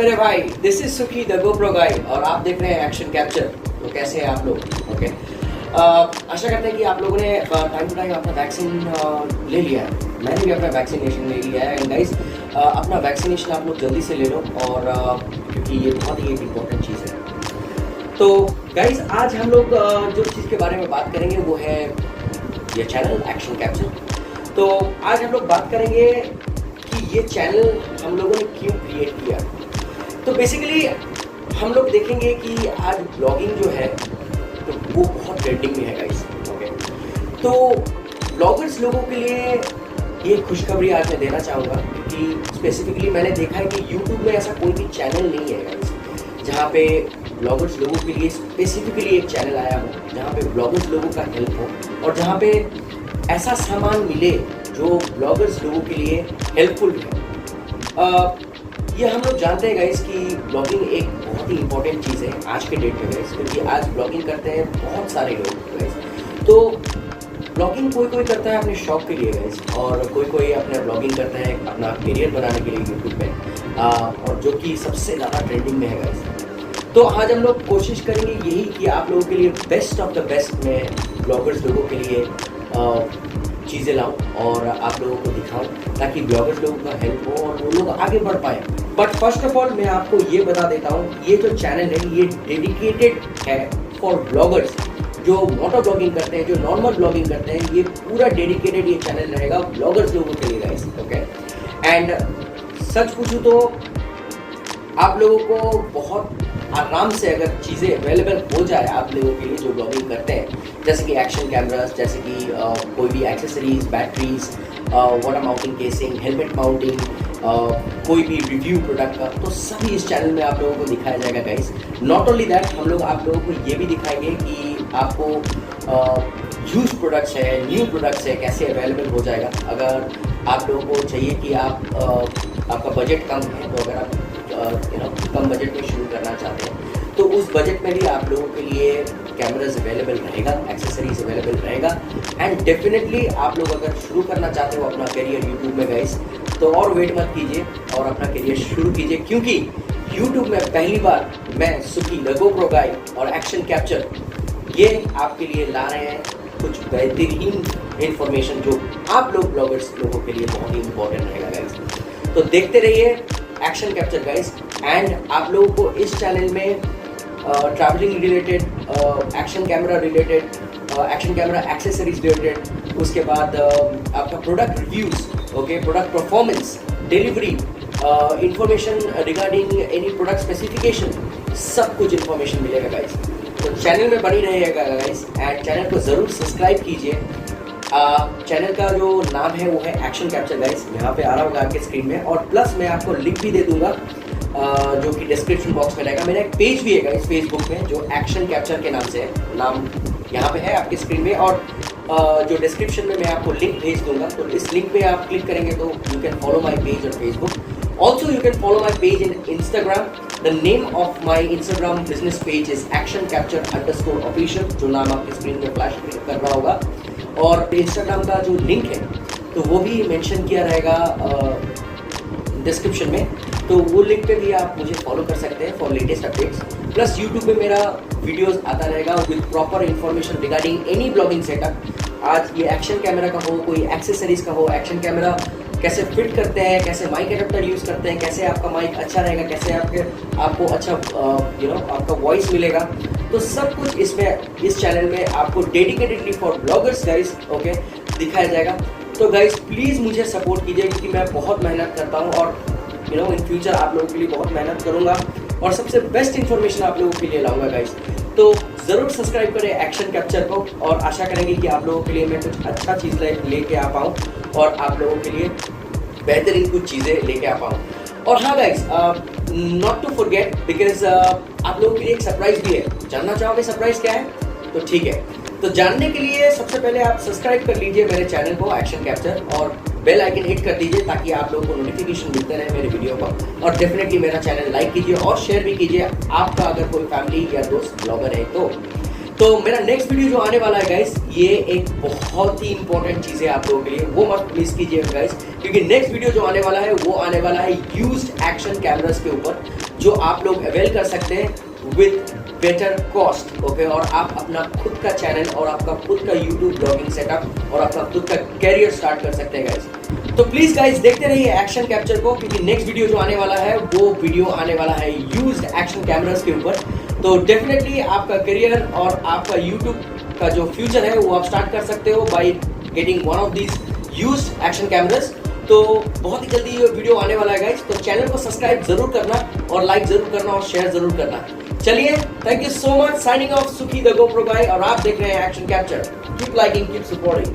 मेरे भाई, this is सुखी द GoPro Guy और आप देख रहे हैं एक्शन कैप्चर। तो कैसे हैं आप लोग? ओके, आशा करते हैं कि आप लोगों ने टाइम टू टाइम अपना वैक्सीन ले लिया है। मैंने भी अपना वैक्सीनेशन ले लिया है। एंड गाइस, अपना वैक्सीनेशन आप लोग जल्दी से ले लो और क्योंकि ये बहुत ही एक इम्पोर्टेंट चीज़ है। तो गाइस, आज हम लोग जो चीज़ के बारे में बात करेंगे वो है ये चैनल एक्शन कैप्चर। तो आज हम लोग बात करेंगे कि ये चैनल हम लोगों ने क्यों क्रिएट किया। तो बेसिकली हम लोग देखेंगे कि आज ब्लॉगिंग जो है तो वो बहुत ट्रेंडिंग में है गाइस। ओके, तो ब्लॉगर्स लोगों के लिए ये खुशखबरी आज मैं देना चाहूँगा क्योंकि स्पेसिफिकली मैंने देखा है कि यूट्यूब में ऐसा कोई भी चैनल नहीं है गाइस जहाँ पे ब्लॉगर्स लोगों के लिए स्पेसिफिकली एक चैनल आया हो जहाँ पे ब्लॉगर्स लोगों का हेल्प हो और जहाँ पे ऐसा सामान मिले जो ब्लॉगर्स लोगों के लिए हेल्पफुल है। ये हम लोग जानते हैं गाइस कि ब्लॉगिंग एक बहुत ही इंपॉर्टेंट चीज़ है आज के डेट में गाइस, क्योंकि आज ब्लॉगिंग करते हैं बहुत सारे लोग गाइस। तो ब्लॉगिंग कोई कोई करता है अपने शौक के लिए गाइस और कोई कोई अपने ब्लॉगिंग करता है अपना करियर बनाने के लिए यूट्यूब पे, और जो कि सबसे ज़्यादा ट्रेंडिंग में है गाइस। तो आज हम लोग कोशिश करेंगे यही कि आप लोगों के लिए बेस्ट ऑफ द बेस्ट में ब्लॉगर्स लोगों के लिए चीज़ें लाऊं और आप लोगों को दिखाऊं ताकि ब्लॉगर्स लोगों का हेल्प हो और वो लोग आगे बढ़ पाए। बट फर्स्ट ऑफ ऑल मैं आपको ये बता देता हूँ, ये जो चैनल है ये डेडिकेटेड है फॉर ब्लॉगर्स जो मोटो ब्लॉगिंग करते हैं, जो नॉर्मल ब्लॉगिंग करते हैं। ये पूरा डेडिकेटेड ये चैनल रहेगा ब्लॉगर्स लोगों के लिए गाइस। ओके, एंड सच पूछूं तो आप लोगों को बहुत आराम से अगर चीज़ें अवेलेबल हो जाए आप लोगों के लिए जो ब्लॉगिंग करते हैं, जैसे कि एक्शन कैमरास, जैसे कि कोई भी accessories, batteries, water mounting casing, helmet mounting, कोई भी रिव्यू प्रोडक्ट का, तो सभी इस चैनल में आप लोगों को दिखाया जाएगा गाइस। नॉट ओनली दैट, हम लोग आप लोगों को ये भी दिखाएंगे कि आपको यूज प्रोडक्ट्स है, न्यू प्रोडक्ट्स है, कैसे अवेलेबल हो जाएगा। अगर आप लोगों को चाहिए कि आपका बजट कम है, तो अगर आप कम बजट में शुरू करना चाहते हैं तो उस बजट में भी आप लोगों के लिए कैमराज अवेलेबल रहेगा, एक्सेसरीज अवेलेबल रहेगा। एंड डेफिनेटली आप लोग अगर शुरू करना चाहते हो अपना करियर यूट्यूब में गाइस, तो और वेट मत कीजिए और अपना करियर शुरू कीजिए, क्योंकि यूट्यूब में पहली बार मैं सुखी द GoPro Guy और एक्शन कैप्चर ये आपके लिए ला रहे हैं कुछ बेहतरीन इंफॉर्मेशन जो आप लोग ब्लॉगर्स लोगों के लिए बहुत ही इंपॉर्टेंट रहेगा गाइस। तो देखते रहिए एक्शन कैप्चर गाइस। एंड आप लोगों को इस चैनल में travelling related, action camera related, action camera accessories related, उसके बाद आपका product reviews, okay, product performance, delivery, information regarding any product specification, सब कुछ इंफॉर्मेशन मिलेगा गाइस। तो चैनल में बनी रहिएगा गाइस एंड चैनल को ज़रूर सब्सक्राइब कीजिए। चैनल का जो नाम है वो है एक्शन कैप्चर गाइस, यहाँ पे आ रहा होगा आपके स्क्रीन में, और प्लस मैं आपको लिंक भी दे दूंगा जो कि डिस्क्रिप्शन बॉक्स में रहेगा। मेरा एक पेज भी है गाइस फेसबुक में जो एक्शन कैप्चर के नाम से है, नाम यहाँ पे है आपके स्क्रीन में, और जो डिस्क्रिप्शन में मैं आपको लिंक भेज दूंगा। तो इस लिंक पे आप क्लिक करेंगे तो you can follow my page on Facebook. Also you can follow my page in Instagram. The name of my Instagram business page is action capture _official, जो नाम आपकी स्क्रीन में फ्लैश कर रहा होगा। और इंस्टाग्राम का जो लिंक है तो वो भी मेंशन किया रहेगा डिस्क्रिप्शन में, तो वो लिंक पे भी आप मुझे फॉलो कर सकते हैं for latest updates. Plus YouTube पे मेरा वीडियोस आता रहेगा with proper information regarding any blogging setup. आज ये एक्शन कैमरा का हो, कोई एक्सेसरीज का हो, एक्शन कैमरा कैसे फिट करते हैं, कैसे माइक एडाप्टर यूज़ करते हैं, कैसे आपका माइक अच्छा रहेगा, कैसे आपको अच्छा आपका वॉइस मिलेगा, तो सब कुछ इस चैनल में आपको dedicatedly for bloggers guys, okay, दिखाया जाएगा। तो गाइस प्लीज़ मुझे सपोर्ट कीजिए क्योंकि मैं बहुत मेहनत करता हूँ और इन फ्यूचर आप लोगों के लिए बहुत मेहनत करूँगा और सबसे बेस्ट इन्फॉर्मेशन आप लोगों के लिए लाऊंगा गाइस। तो ज़रूर सब्सक्राइब करें एक्शन कैप्चर को और आशा करेंगे कि आप लोगों के लिए मैं कुछ अच्छा चीज़ लेके आ पाऊँ और आप लोगों के लिए बेहतरीन कुछ चीज़ें लेके आ पाऊँ। और हाँ guys, not to forget because आप लोगों के लिए एक सरप्राइज भी है। जानना चाहोगे सरप्राइज क्या है? तो ठीक है, तो जानने के लिए सबसे पहले आप सब्सक्राइब कर लीजिए मेरे चैनल को एक्शन कैप्चर और बेल आइकन हिट कर दीजिए ताकि आप लोगों को नोटिफिकेशन मिलते रहे मेरे वीडियो पर। और डेफिनेटली मेरा चैनल लाइक कीजिए और शेयर भी कीजिए आपका अगर कोई फैमिली या दोस्त ब्लॉगर है तो मेरा नेक्स्ट वीडियो जो आने वाला है गाइस, ये एक बहुत ही इंपॉर्टेंट चीज़ है आप लोगों के लिए, वो मत मिस कीजिए गाइस, क्योंकि नेक्स्ट वीडियो जो आने वाला है वो आने वाला है यूज्ड एक्शन कैमरास के ऊपर। जो आप लोग अवेल कर सकते हैं विद बेटर कॉस्ट। ओके, और आप अपना खुद का चैनल और आपका खुद का यूट्यूब ब्लॉगिंग सेटअप और आपका खुद का कैरियर स्टार्ट कर सकते हैं गाइस। तो प्लीज गाइस देखते रहिए एक्शन कैप्चर को, क्योंकि नेक्स्ट वीडियो जो आने वाला है वो वीडियो आने वाला है यूज्ड एक्शन कैमरास के ऊपर। तो डेफिनेटली आपका करियर और आपका यूट्यूब का जो फ्यूचर है वो आप स्टार्ट कर सकते हो by getting one of these used action cameras. तो बहुत ही जल्दी ये वीडियो आने वाला है गाइस, तो चैनल को सब्सक्राइब जरूर करना और लाइक जरूर करना और शेयर जरूर करना। चलिए, thank you so much, signing off सुखी द गोप्रो गाय, और आप देख रहे हैं action capture. Keep liking, keep supporting.